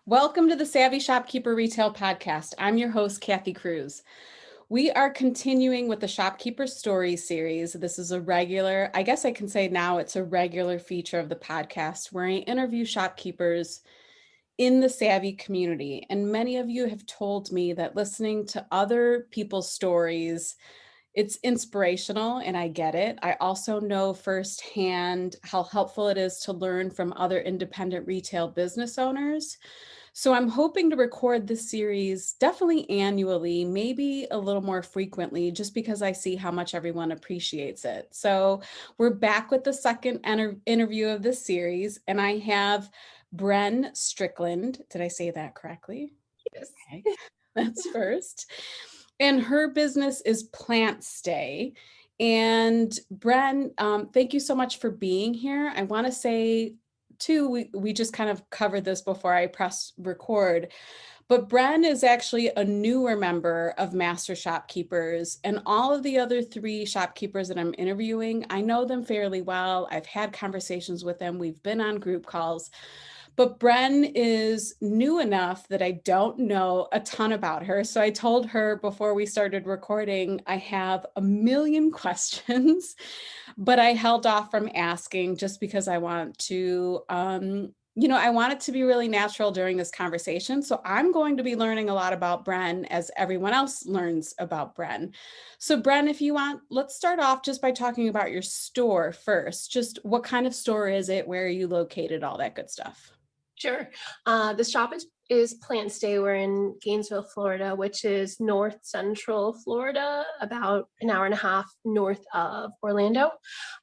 Welcome to the Savvy Shopkeeper Retail Podcast. I'm your host, Kathy Cruz. We are continuing with the Shopkeeper Stories series. This is a regular, I guess I can say now it's a regular feature of the podcast where I interview shopkeepers in the Savvy community. And many of you have told me that listening to other people's stories, it's inspirational, and I get it. I also know firsthand how helpful it is to learn from other independent retail business owners. So I'm hoping to record this series definitely annually, maybe a little more frequently, just because I see how much everyone appreciates it. So we're back with the second interview of this series, and I have Bren Strickland. Did I say that correctly? Yes. Okay, that's first. And her business is Plantstay. And Bren, thank you so much for being here. I want to say too, we just kind of covered this before I press record, but Bren is actually a newer member of Master Shopkeepers, and all of the other three shopkeepers that I'm interviewing, I know them fairly well. I've had conversations with them. We've been on group calls. But Bren is new enough that I don't know a ton about her. So I told her before we started recording, I have a million questions, but I held off from asking just because I want to, I want it to be really natural during this conversation. So I'm going to be learning a lot about Bren as everyone else learns about Bren. So Bren, if you want, let's start off just by talking about your store first. Just what kind of store is it? Where are you located? All that good stuff. Sure. The shop is Plantstay. We're in Gainesville, Florida, which is north central Florida, about an hour and a half north of Orlando.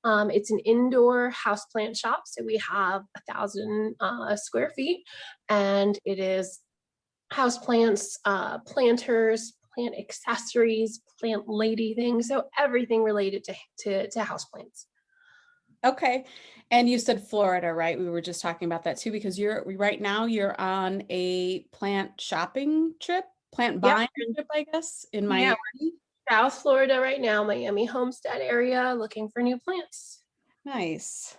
It's an indoor houseplant shop. So we have 1,000 square feet, and it is houseplants, planters, plant accessories, plant lady things. So everything related to houseplants. Okay. And you said Florida, right? We were just talking about that too, because right now you're on a plant shopping trip, plant Yep. buying trip, I guess, in Yeah, Miami. South Florida right now, Miami Homestead area, looking for new plants. Nice.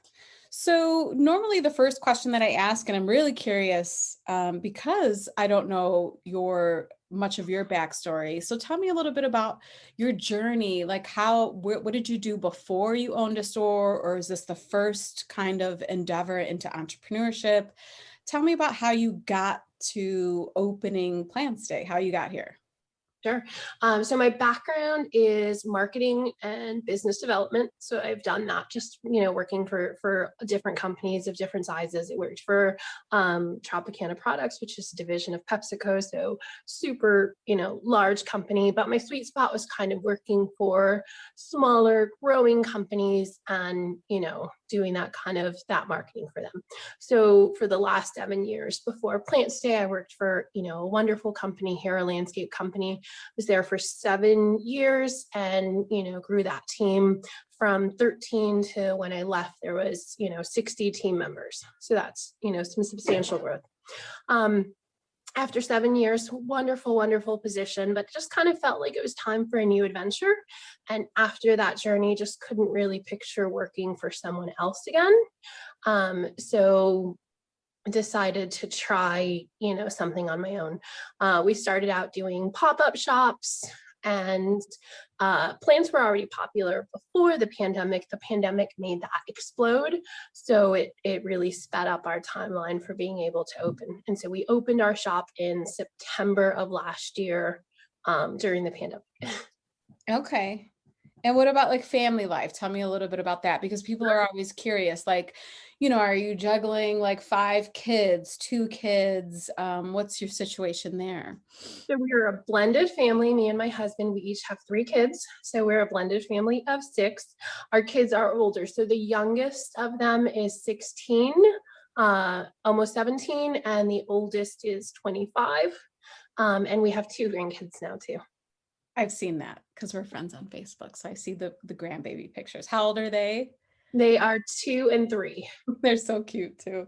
So normally the first question that I ask, and I'm really curious because I don't know much of your backstory. So tell me a little bit about your journey. Like what did you do before you owned a store, or is this the first kind of endeavor into entrepreneurship? Tell me about how you got to opening Plantstay, how you got here. Sure. So my background is marketing and business development. So I've done that just, working for different companies of different sizes. I worked for Tropicana Products, which is a division of PepsiCo. So super, large company. But my sweet spot was kind of working for smaller growing companies and, doing that marketing for them. So for the last 7 years before Plantstay, I worked for, a wonderful company here, a landscape company. Was there for 7 years and, grew that team from 13 to when I left, there was, 60 team members. So that's, some substantial growth. After 7 years, wonderful, wonderful position, but just kind of felt like it was time for a new adventure. And after that journey, just couldn't really picture working for someone else again. So decided to try, something on my own. We started out doing pop-up shops, and plants were already popular before the pandemic. The pandemic made that explode. So it really sped up our timeline for being able to open. And so we opened our shop in September of last year during the pandemic. Okay. And what about like family life? Tell me a little bit about that, because people are always curious, like, are you juggling like 5 kids, 2 kids? What's your situation there? So we're a blended family. Me and my husband, we each have 3 kids. So we're a blended family of 6. Our kids are older. So the youngest of them is 16, almost 17, and the oldest is 25. And we have 2 grandkids now too. I've seen that because we're friends on Facebook. So I see the grandbaby pictures. How old are they? They are 2 and 3. They're so cute too.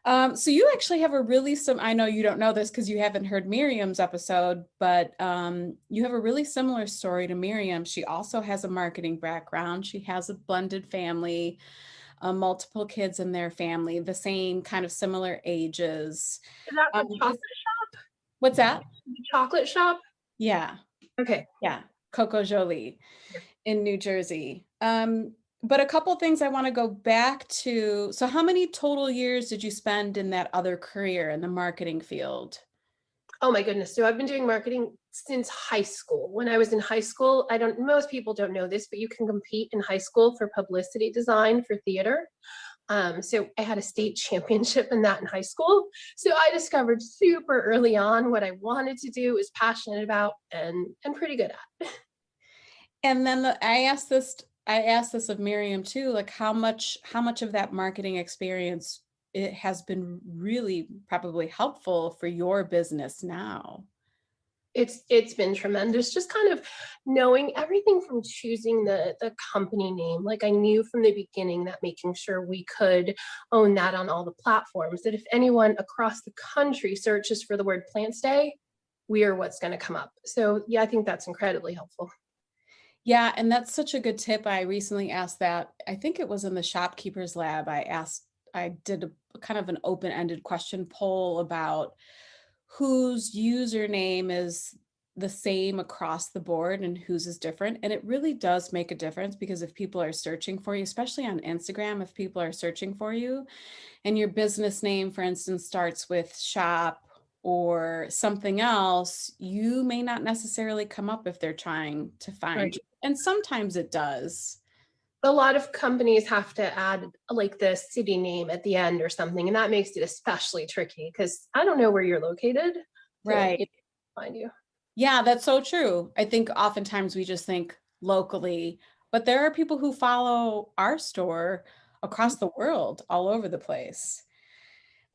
So you actually have I know you don't know this because you haven't heard Miriam's episode, but you have a really similar story to Miriam. She also has a marketing background. She has a blended family. multiple kids in their family, the same kind of similar ages. Is that the chocolate What's that? chocolate shop? Yeah. Okay. Yeah. Coco Jolie in New Jersey. But a couple things I want to go back to. So how many total years did you spend in that other career in the marketing field? Oh my goodness. So I've been doing marketing since high school. When I was in high school, most people don't know this, but you can compete in high school for publicity design for theater. So I had a state championship in that in high school. So I discovered super early on what I wanted to do, was passionate about, and pretty good at. And then I asked this of Miriam too, like how much of that marketing experience it has been really probably helpful for your business now. It's been tremendous, just kind of knowing everything from choosing the company name. Like I knew from the beginning that making sure we could own that on all the platforms, that if anyone across the country searches for the word Plantstay, we are what's going to come up. So yeah, I think that's incredibly helpful. Yeah, and that's such a good tip. I recently asked that. I think it was in the Shopkeepers lab. I did a kind of an open-ended question poll about whose username is the same across the board and whose is different. And it really does make a difference because if people are searching for you, especially on Instagram, if people are searching for you and your business name, for instance, starts with shop or something else, you may not necessarily come up if they're trying to find Right. you. And sometimes it does. A lot of companies have to add like the city name at the end or something, and that makes it especially tricky because I don't know where you're located to Right. find you. Yeah, that's so true. I think oftentimes we just think locally, but there are people who follow our store across the world, all over the place.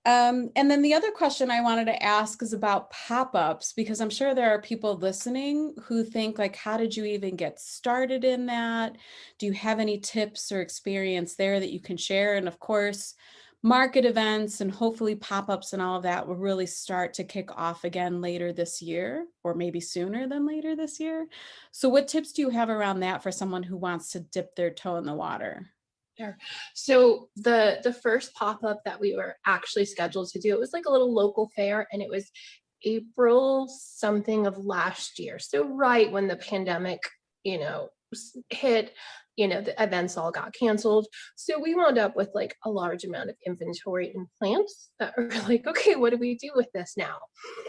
And then the other question I wanted to ask is about pop-ups, because I'm sure there are people listening who think like, how did you even get started in that? Do you have any tips or experience there that you can share? And of course, market events and hopefully pop-ups and all of that will really start to kick off again later this year, or maybe sooner than later this year. So what tips do you have around that for someone who wants to dip their toe in the water? Sure. So the first pop-up that we were actually scheduled to do, it was like a little local fair, and it was April something of last year. So right when the pandemic, hit, the events all got canceled. So we wound up with like a large amount of inventory in plants that were like, okay, what do we do with this now?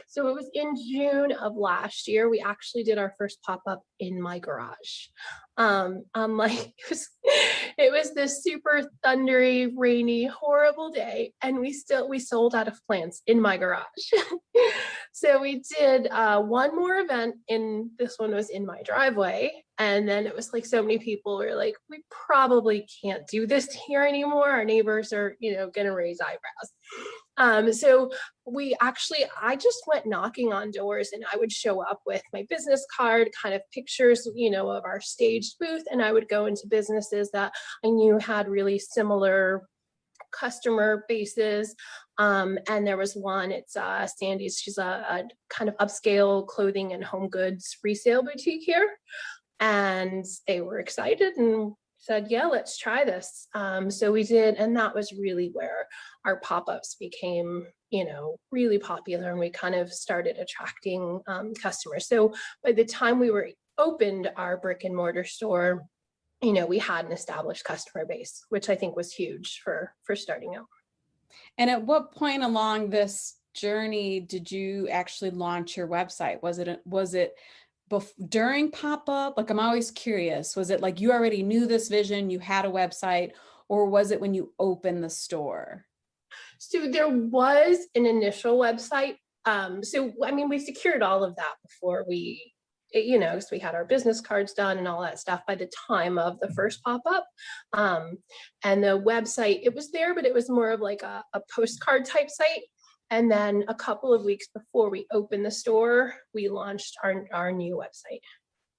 So it was in June of last year. We actually did our first pop-up in my garage. Like it was this super thundery, rainy, horrible day, and we sold out of plants in my garage. So we did one more event, in this one was in my driveway, and then it was like so many people were like, we probably can't do this here anymore. Our neighbors are, gonna raise eyebrows. So I just went knocking on doors, and I would show up with my business card, kind of pictures, of our staged booth. And I would go into businesses that I knew had really similar customer bases. And there was one, it's Sandy's. She's a kind of upscale clothing and home goods resale boutique here. And they were excited and said, yeah, let's try this. So we did, and that was really where our pop-ups became, really popular, and we kind of started attracting customers. So by the time we were opened our brick and mortar store, we had an established customer base, which I think was huge for starting out. And at what point along this journey did you actually launch your website? Was it during pop-up? Like, I'm always curious. Was it like you already knew this vision, you had a website, or was it when you opened the store? So there was an initial website. So I mean, we secured all of that before because we had our business cards done and all that stuff by the time of the first pop-up. And the website, it was there, but it was more of like a postcard type site. And then a couple of weeks before we opened the store, we launched our new website.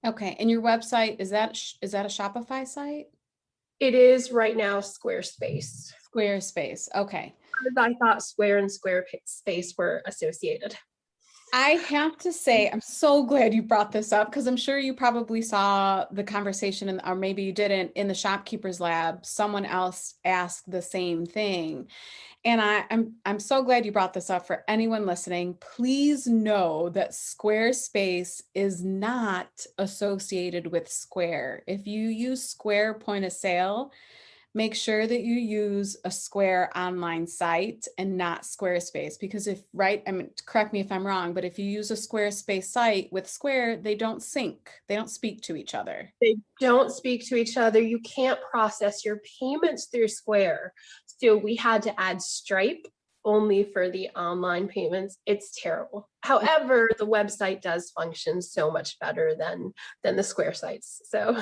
Okay, and your website, is that a Shopify site? It is right now Squarespace. Squarespace, okay. I thought Square and Squarespace were associated. I have to say, I'm so glad you brought this up because I'm sure you probably saw the conversation or maybe you didn't in the shopkeepers lab. Someone else asked the same thing. And I'm so glad you brought this up for anyone listening. Please know that Squarespace is not associated with Square. If you use Square point of sale, make sure that you use a Square online site and not Squarespace. Because I mean, correct me if I'm wrong, but if you use a Squarespace site with Square, they don't sync, they don't speak to each other. They don't speak to each other. You can't process your payments through Square. So we had to add Stripe only for the online payments. It's terrible. However, the website does function so much better than the Square sites. So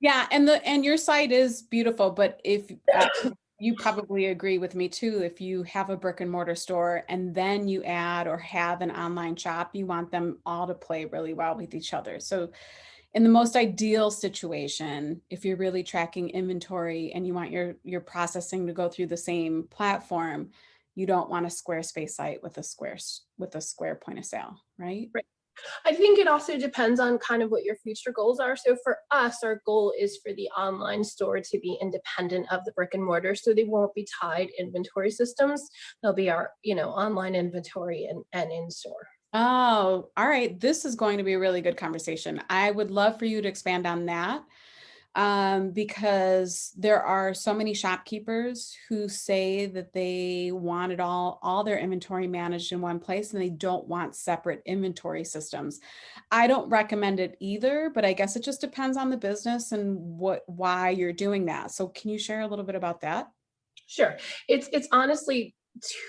Yeah, and your site is beautiful, but if you probably agree with me too, if you have a brick and mortar store and then you add or have an online shop, you want them all to play really well with each other. So in the most ideal situation, if you're really tracking inventory and you want your processing to go through the same platform, you don't want a Squarespace site with a Square point of sale, right? right. I think it also depends on kind of what your future goals are. So for us, our goal is for the online store to be independent of the brick and mortar. So they won't be tied inventory systems. They'll be our, online inventory and in store. Oh, all right. This is going to be a really good conversation. I would love for you to expand on that, because there are so many shopkeepers who say that they want it all their inventory managed in one place and they don't want separate inventory systems. I don't recommend it either, but I guess it just depends on the business and why you're doing that. So can you share a little bit about that? Sure. It's honestly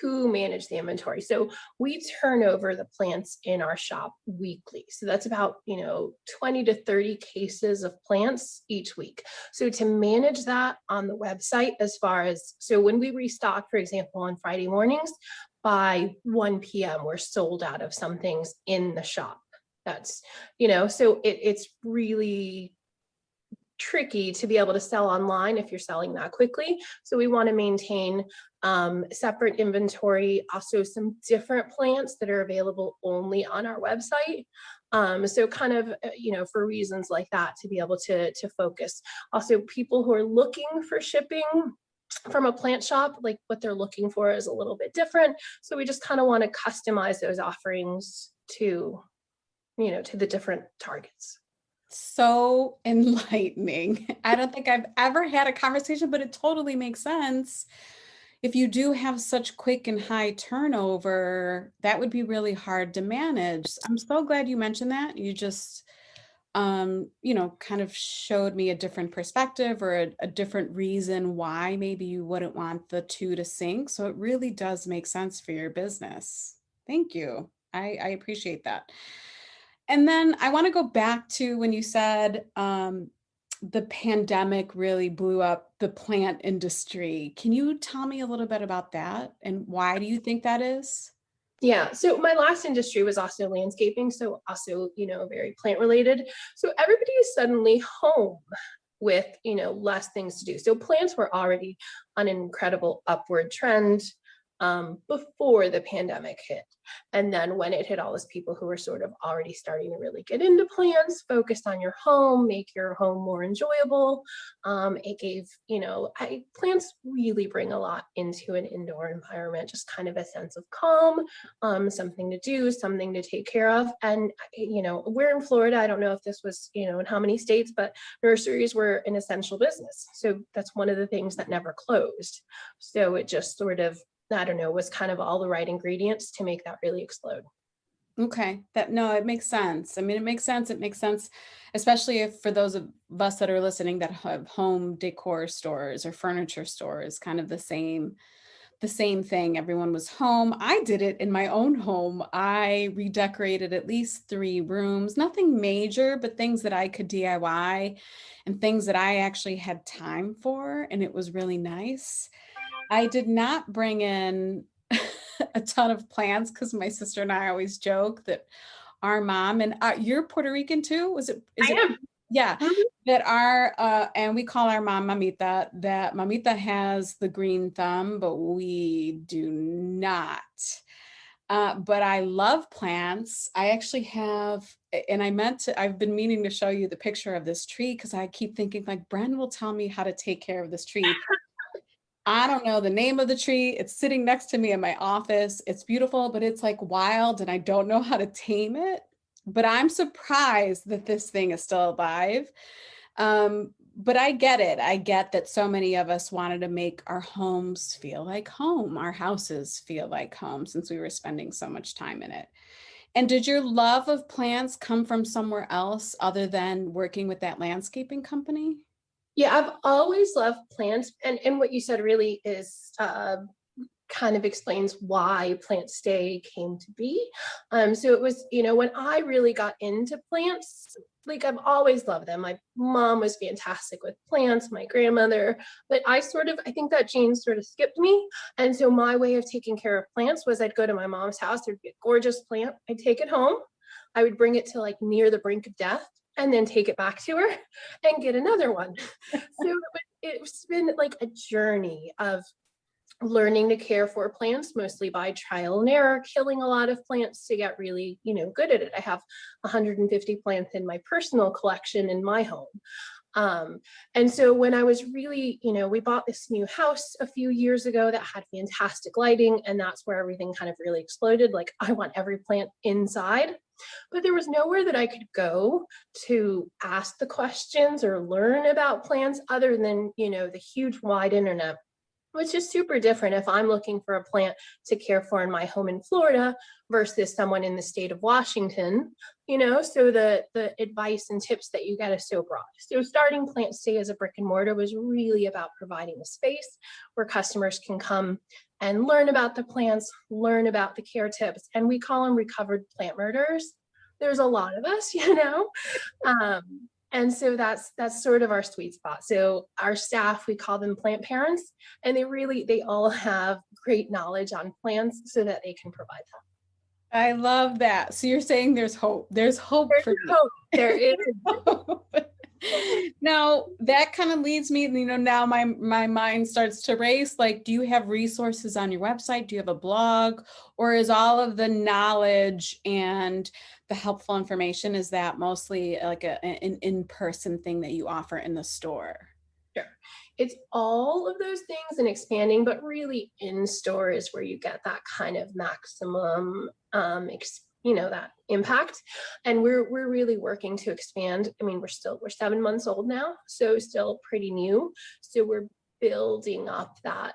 to manage the inventory. So we turn over the plants in our shop weekly. So that's about, 20 to 30 cases of plants each week. So to manage that on the website, as far as, so when we restock, for example, on Friday mornings, by 1 p.m., we're sold out of some things in the shop. That's, so it's really tricky to be able to sell online if you're selling that quickly. So we want to maintain separate inventory, also some different plants that are available only on our website. So kind of, for reasons like that, to be able to focus. Also, people who are looking for shipping from a plant shop, like what they're looking for is a little bit different. So we just kind of want to customize those offerings to the different targets. So enlightening. I don't think I've ever had a conversation, but it totally makes sense. If you do have such quick and high turnover, that would be really hard to manage. I'm so glad you mentioned that. You just, kind of showed me a different perspective or a different reason why maybe you wouldn't want the two to sync. So it really does make sense for your business. Thank you. I appreciate that. And then I want to go back to when you said the pandemic really blew up the plant industry. Can you tell me a little bit about that and why do you think that is? Yeah. So my last industry was also landscaping. So also, very plant related. So everybody is suddenly home with, less things to do. So plants were already on an incredible upward trend before the pandemic hit. And then when it hit, all those people who were sort of already starting to really get into plants, focused on your home, make your home more enjoyable. It gave, plants really bring a lot into an indoor environment, just kind of a sense of calm, something to do, something to take care of. And, we're in Florida. I don't know if this was, in how many states, but nurseries were an essential business. So that's one of the things that never closed. So it just sort of, I don't know, was kind of all the right ingredients to make that really explode. Okay, no, it makes sense. I mean, it makes sense. It makes sense, especially if for those of us that are listening that have home decor stores or furniture stores, kind of the same thing. Everyone was home. I did it in my own home. I redecorated at least 3 rooms, nothing major, but things that I could DIY and things that I actually had time for. And it was really nice. I did not bring in a ton of plants because my sister and I always joke that our mom and you're Puerto Rican too? Is I it? am. Yeah, Mhm. that and we call our mom Mamita, that Mamita has the green thumb, but we do not. but I love plants. I actually have, and I've been meaning to show you the picture of this tree because I keep thinking like Bren will tell me how to take care of this tree. I don't know the name of the tree. It's sitting next to me in my office. It's beautiful, but it's like wild and I don't know how to tame it. But I'm surprised that this thing is still alive. But I get it. I get that so many of us wanted to make our homes feel like home, our houses feel like home since we were spending so much time in it. And did your love of plants come from somewhere else other than working with that landscaping company? Yeah, I've always loved plants, and what you said really is kind of explains why Plantstay came to be. So it was, when I really got into plants, like I've always loved them. My mom was fantastic with plants, my grandmother, but I think that gene sort of skipped me. And so my way of taking care of plants was I'd go to my mom's house, there'd be a gorgeous plant, I'd take it home, I would bring it to like near the brink of death, and then take it back to her and get another one. So it's been like a journey of learning to care for plants, mostly by trial and error, killing a lot of plants to get really, good at it. I have 150 plants in my personal collection in my home. And so when I was really, we bought this new house a few years ago that had fantastic lighting, and that's where everything kind of really exploded. Like, I want every plant inside, but there was nowhere that I could go to ask the questions or learn about plants other than, the huge wide internet, which is super different if I'm looking for a plant to care for in my home in Florida versus someone in the state of Washington, so the advice and tips that you get is so broad. So starting Plantstay as a brick and mortar was really about providing a space where customers can come and learn about the plants, learn about the care tips, and we call them recovered plant murderers. There's a lot of us, and so that's sort of our sweet spot. So our staff, we call them plant parents, and they all have great knowledge on plants so that they can provide them. I love that. So you're saying there's hope. There's hope for me. There is. Now that kind of leads me, now my mind starts to race. Like, do you have resources on your website? Do you have a blog? Or is all of the knowledge and the helpful information, is that mostly like an in-person thing that you offer in the store? Sure. It's all of those things and expanding, but really in store is where you get that kind of maximum that impact. And we're really working to expand. I mean, we're 7 months old now, so still pretty new. So we're building up that,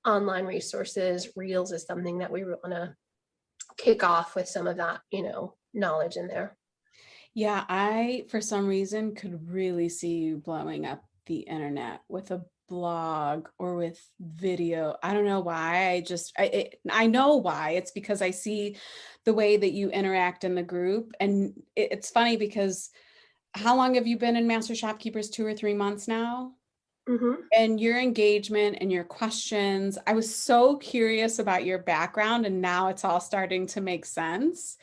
online resources. Reels is something that we want to kick off with some of that, knowledge in there. Yeah, I, for some reason, could really see you blowing up the internet with a blog or with video. I don't know why. I know why. It's because I see the way that you interact in the group. And it's funny because how long have you been in Master Shopkeepers? 2 or 3 months now? Mm-hmm. And your engagement and your questions, I was so curious about your background, and now it's all starting to make sense.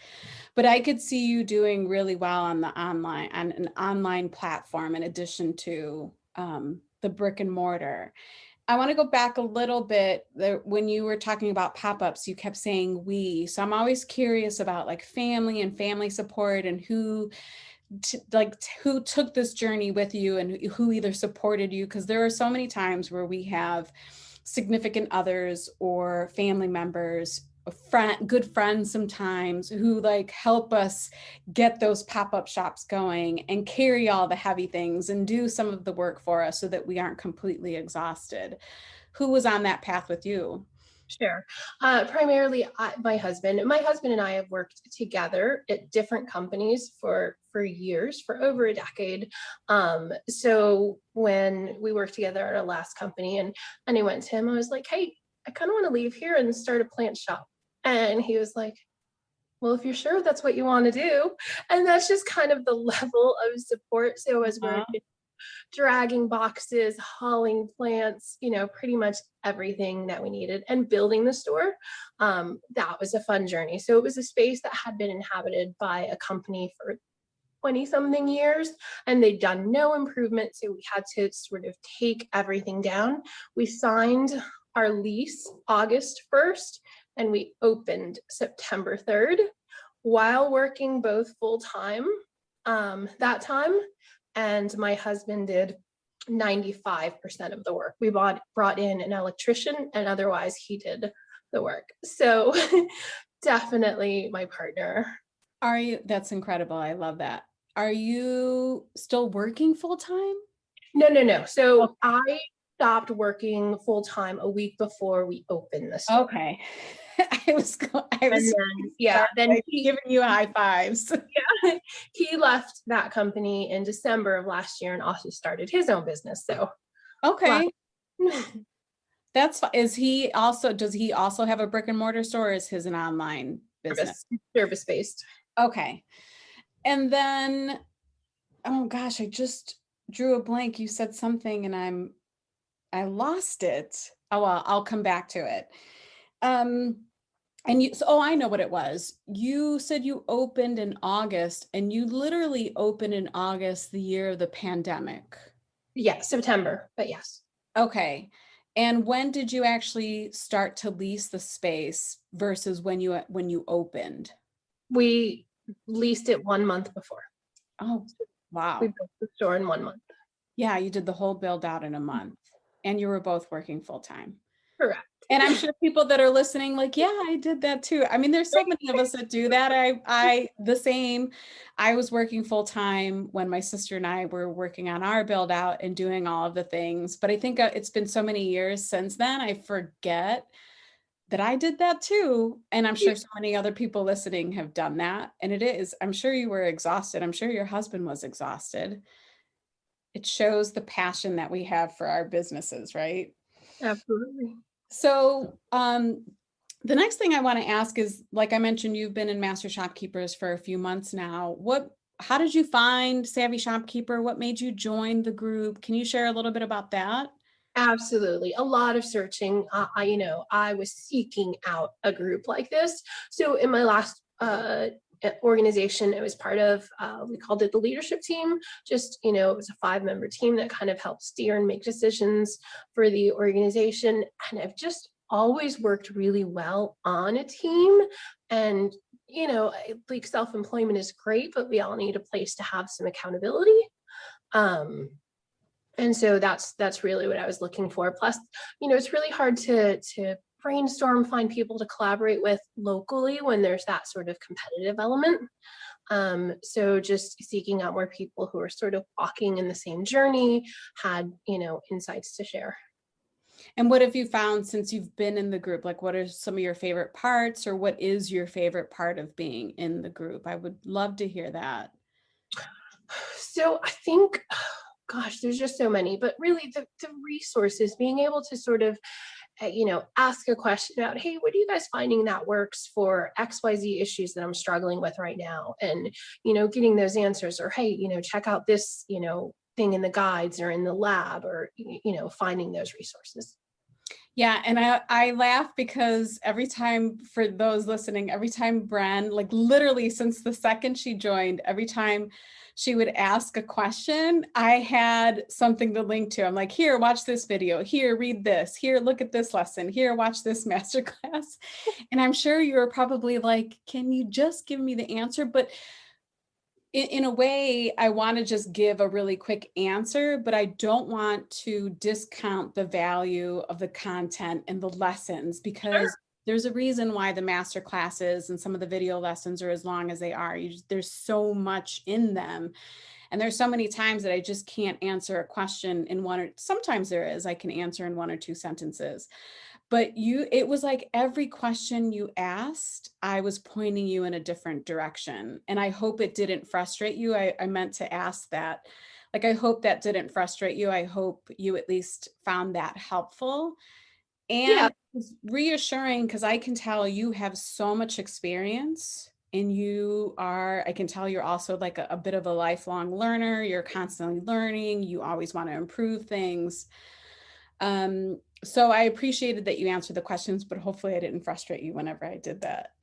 But I could see you doing really well on an online platform in addition to the brick and mortar. I want to go back a little bit. When you were talking about pop-ups, you kept saying we. So I'm always curious about like family and family support and who took this journey with you and who either supported you, because there are so many times where we have significant others or family members, good friends sometimes, who like help us get those pop-up shops going and carry all the heavy things and do some of the work for us so that we aren't completely exhausted. Who was on that path with you? Sure. Primarily, my husband. My husband and I have worked together at different companies for years, for over a decade. So when we worked together at our last company, and I went to him, I was like, "Hey, I kind of want to leave here and start a plant shop." And he was like, "Well, if you're sure that's what you want to do," and that's just kind of the level of support. So as we're dragging boxes, hauling plants, pretty much everything that we needed, and building the store. That was a fun journey. So it was a space that had been inhabited by a company for 20 something years, and they'd done no improvement. So we had to sort of take everything down. We signed our lease August 1st. and we opened September 3rd while working both full time that time. And my husband did 95% of the work. We brought in an electrician, and otherwise he did the work. So definitely my partner. Are you, that's incredible. I love that. Are you still working full time? No. So Okay. I stopped working full time a week before we opened the store. Okay. I was And then, yeah, then like giving you high fives. he left that company in December of last year and also started his own business. So Okay. wow. That's, is he also, does he also have a brick and mortar store, or is his an online business? Service based. Okay. And then, oh gosh, I just drew a blank. You said something and I lost it. Oh, well, I'll come back to it. And you, so, oh, I know what it was. You said you opened in August, and you literally opened in August, the year of the pandemic. Yeah, September, but yes. Okay. And when did you actually start to lease the space versus when you opened? We leased it 1 month before. Oh, wow. We built the store in 1 month. Yeah, you did the whole build out in a month, and you were both working full time. Correct. And I'm sure people that are listening, like, yeah, I did that too. I mean, there's so many of us that do that. The same. I was working full time when my sister and I were working on our build out and doing all of the things. But I think it's been so many years since then, I forget that I did that too. And I'm sure so many other people listening have done that. And it is, I'm sure you were exhausted. I'm sure your husband was exhausted. It shows the passion that we have for our businesses, right? Absolutely. So, the next thing I want to ask is, like I mentioned, you've been in Master Shopkeepers for a few months now. How did you find Savvy Shopkeeper? What made you join the group? Can you share a little bit about that? Absolutely. A lot of searching. I was seeking out a group like this. So in my last organization I was part of, we called it the leadership team. Just, it was a 5-member team that kind of helped steer and make decisions for the organization. And I've just always worked really well on a team. And, like self-employment is great, but we all need a place to have some accountability. And so that's really what I was looking for. Plus, it's really hard to brainstorm, find people to collaborate with locally when there's that sort of competitive element. So just seeking out more people who are sort of walking in the same journey, had, insights to share. And what have you found since you've been in the group? Like, what are some of your favorite parts, or what is your favorite part of being in the group? I would love to hear that. So I think, gosh, there's just so many, but really the resources, being able to sort of, ask a question about, hey, what are you guys finding that works for XYZ issues that I'm struggling with right now? And, getting those answers, or, hey, check out this, thing in the guides or in the lab, or, finding those resources. Yeah, and I laugh because every time, for those listening, every time Bren, like literally since the second she joined, every time she would ask a question, I had something to link to. I'm like, here, watch this video. Here, read this. Here, look at this lesson. Here, watch this masterclass. And I'm sure you were probably like, can you just give me the answer? But in a way, I want to just give a really quick answer, but I don't want to discount the value of the content and the lessons, because there's a reason why the master classes and some of the video lessons are as long as they are. There's so much in them. And there's so many times that I just can't answer a question in one, or sometimes there is, I can answer in 1 or 2 sentences. But it was like every question you asked, I was pointing you in a different direction. And I hope it didn't frustrate you. I meant to ask that. Like, I hope that didn't frustrate you. I hope you at least found that helpful. Yeah. And it's reassuring, because I can tell you have so much experience, and I can tell you're also like a bit of a lifelong learner. You're constantly learning. You always want to improve things. So I appreciated that you answered the questions, but hopefully I didn't frustrate you whenever I did that.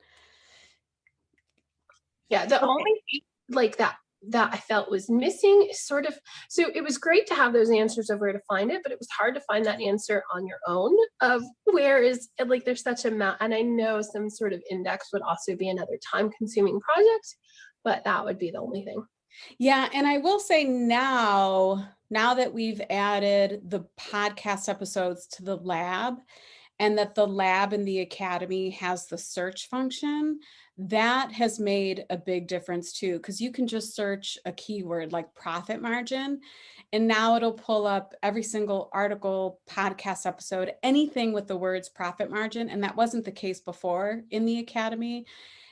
Yeah. The Okay. only like that that I felt was missing is sort of, so it was great to have those answers of where to find it, but it was hard to find that answer on your own of where is, like, there's such a amount. And I know some sort of index would also be another time consuming project, but that would be the only thing. Yeah, and I will say now that we've added the podcast episodes to the lab, and that the lab in the academy has the search function, that has made a big difference too, because you can just search a keyword like profit margin, and now it'll pull up every single article, podcast episode, anything with the words profit margin. And that wasn't the case before in the academy.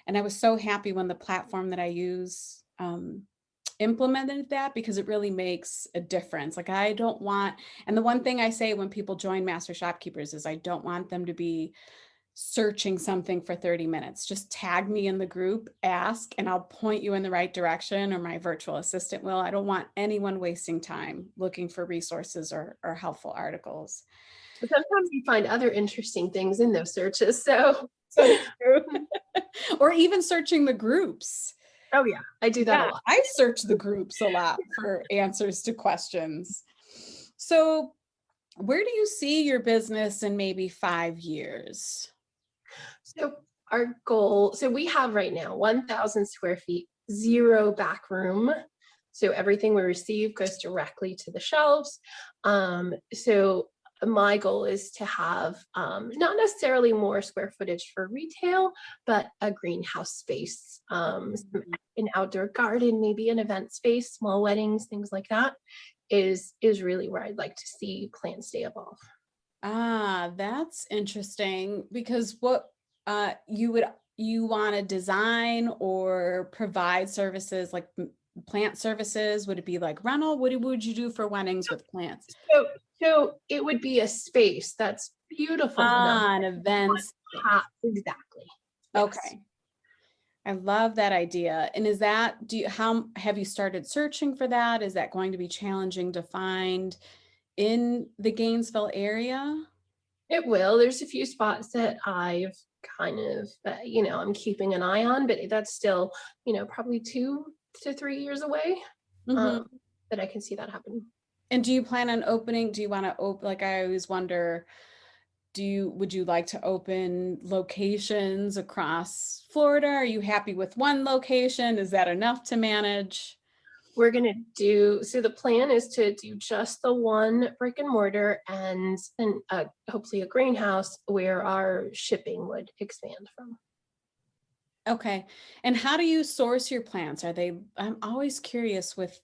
And I was so happy when the platform that I use implemented that, because it really makes a difference. Like, I don't want, and the one thing I say when people join Master Shopkeepers is I don't want them to be searching something for 30 minutes. Just tag me in the group, ask, and I'll point you in the right direction, or my virtual assistant will. I don't want anyone wasting time looking for resources or helpful articles. But sometimes you find other interesting things in those searches. So true. Or even searching the groups. Oh yeah, I do that a lot. I search the groups a lot for answers to questions. So where do you see your business in maybe 5 years? So our goal, so we have right now 1,000 square feet, 0 back room. So everything we receive goes directly to the shelves. So my goal is to have not necessarily more square footage for retail, but a greenhouse space, an outdoor garden, maybe an event space, small weddings, things like that is really where I'd like to see Plantstay evolve. Ah, that's interesting, because what you want to design or provide services like plant services? Would it be like rental? What would you do for weddings with plants? So it would be a space that's beautiful enough. An event. Exactly. Yes. Okay. I love that idea. And is that, how have you started searching for that? Is that going to be challenging to find in the Gainesville area? It will. There's a few spots that I've kind of, I'm keeping an eye on, but that's still, probably 2 to 3 years away. That I can see that happening. And do you plan on opening? Do you want to open? Like, I always wonder, would you like to open locations across Florida? Are you happy with one location? Is that enough to manage? We're going to do, so the plan is to do just the one brick and mortar and hopefully a greenhouse where our shipping would expand from. Okay. And how do you source your plants? I'm always curious with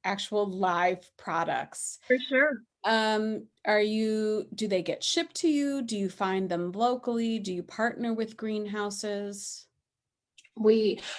actual live products. For sure. Do they get shipped to you? Do you find them locally? Do you partner with greenhouses?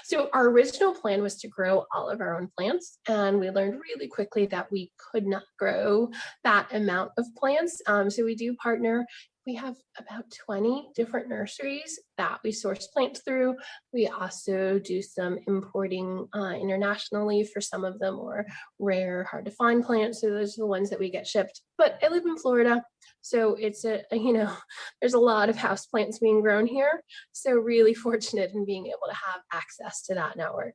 So our original plan was to grow all of our own plants, and we learned really quickly that we could not grow that amount of plants. So we do partner. We have about 20 different nurseries that we source plants through. We also do some importing internationally for some of them, or rare, hard to find plants. So those are the ones that we get shipped. But I live in Florida, so it's there's a lot of house plants being grown here. So really fortunate in being able to have access to that network.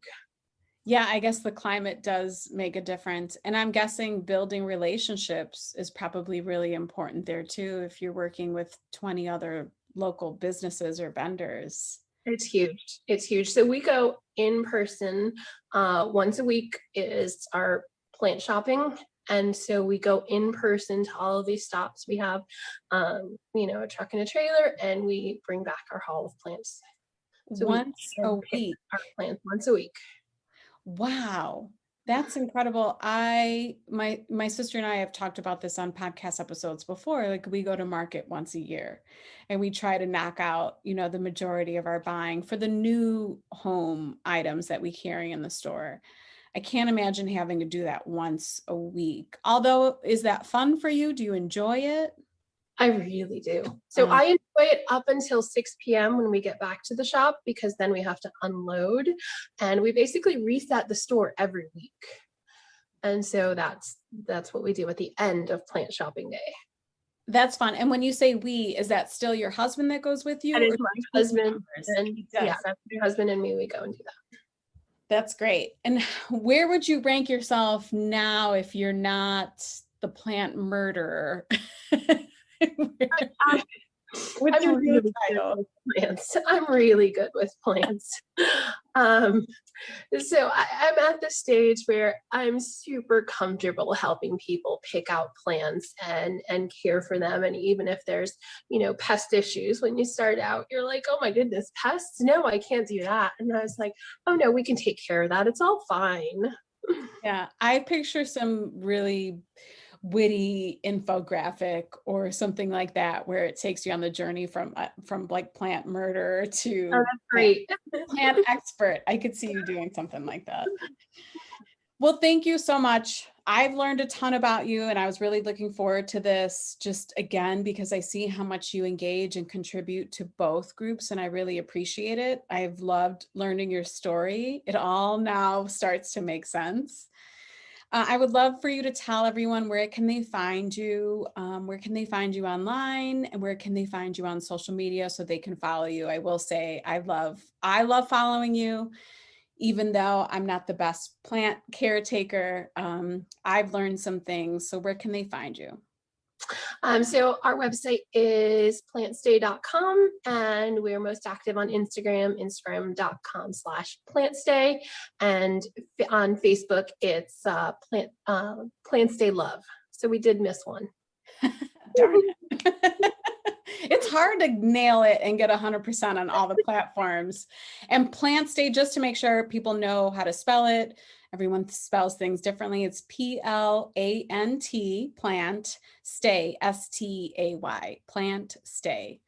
Yeah, I guess the climate does make a difference. And I'm guessing building relationships is probably really important there too, if you're working with 20 other local businesses or vendors. It's huge. It's huge. So we go in person once a week is our plant shopping. And so we go in person to all of these stops. We have, a truck and a trailer, and we bring back our haul of plants. So once a week. Our plants once a week. Wow, that's incredible. My sister and I have talked about this on podcast episodes before. Like, we go to market once a year, and we try to knock out, the majority of our buying for the new home items that we carry in the store. I can't imagine having to do that once a week. Although, is that fun for you? Do you enjoy it? I really do. So I enjoy it up until 6 p.m. when we get back to the shop, because then we have to unload, and we basically reset the store every week. And so that's what we do at the end of plant shopping day. That's fun. And when you say we, is that still your husband that goes with you? That is my husband. And yeah, that's my husband and me. We go and do that. That's great. And where would you rank yourself now if you're not the plant murderer? I, What's I'm your new really good title? with plants. I'm really good with plants. Um, so I'm at the stage where I'm super comfortable helping people pick out plants and care for them. And even if there's, pest issues, when you start out, you're like, oh my goodness, pests? No, I can't do that. And I was like, oh no, we can take care of that. It's all fine. Yeah, I picture some really witty infographic or something like that where it takes you on the journey from like plant murder Oh, to that's plant, great. plant expert. I could see you doing something like that. Well, thank you so much. I've learned a ton about you, and I was really looking forward to this just again because I see how much you engage and contribute to both groups, and I really appreciate it. I've loved learning your story. It all now starts to make sense. I would love for you to tell everyone where can they find you, where can they find you online, and where can they find you on social media so they can follow you. I will say I love following you, even though I'm not the best plant caretaker. I've learned some things. So where can they find you? So our website is plantstay.com, and we're most active on Instagram, instagram.com/plantstay. And on Facebook, it's Plantstay Love. So we did miss one. Darn it. It's hard to nail it and get 100% on all the platforms. And Plantstay, just to make sure people know how to spell it, everyone spells things differently. It's PLANT, plant, stay, STAY, plant, stay.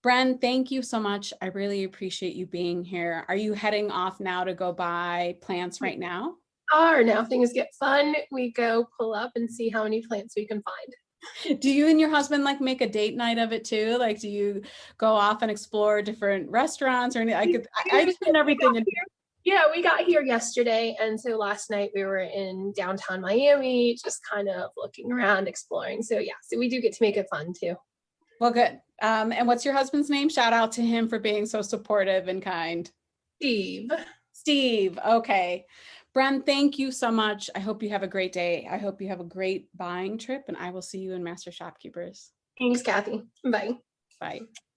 Bren, thank you so much. I really appreciate you being here. Are you heading off now to go buy plants right now? Now things get fun. We go pull up and see how many plants we can find. Do you and your husband like make a date night of it too? Like, do you go off and explore different restaurants or anything? I turn everything in. Yeah, we got here yesterday, and so last night we were in downtown Miami, just kind of looking around, exploring. So yeah, so we do get to make it fun too. Well, good. And what's your husband's name? Shout out to him for being so supportive and kind. Steve. Steve. Okay. Bren, thank you so much. I hope you have a great day. I hope you have a great buying trip, and I will see you in Master Shopkeepers. Thanks, Kathy. Bye. Bye.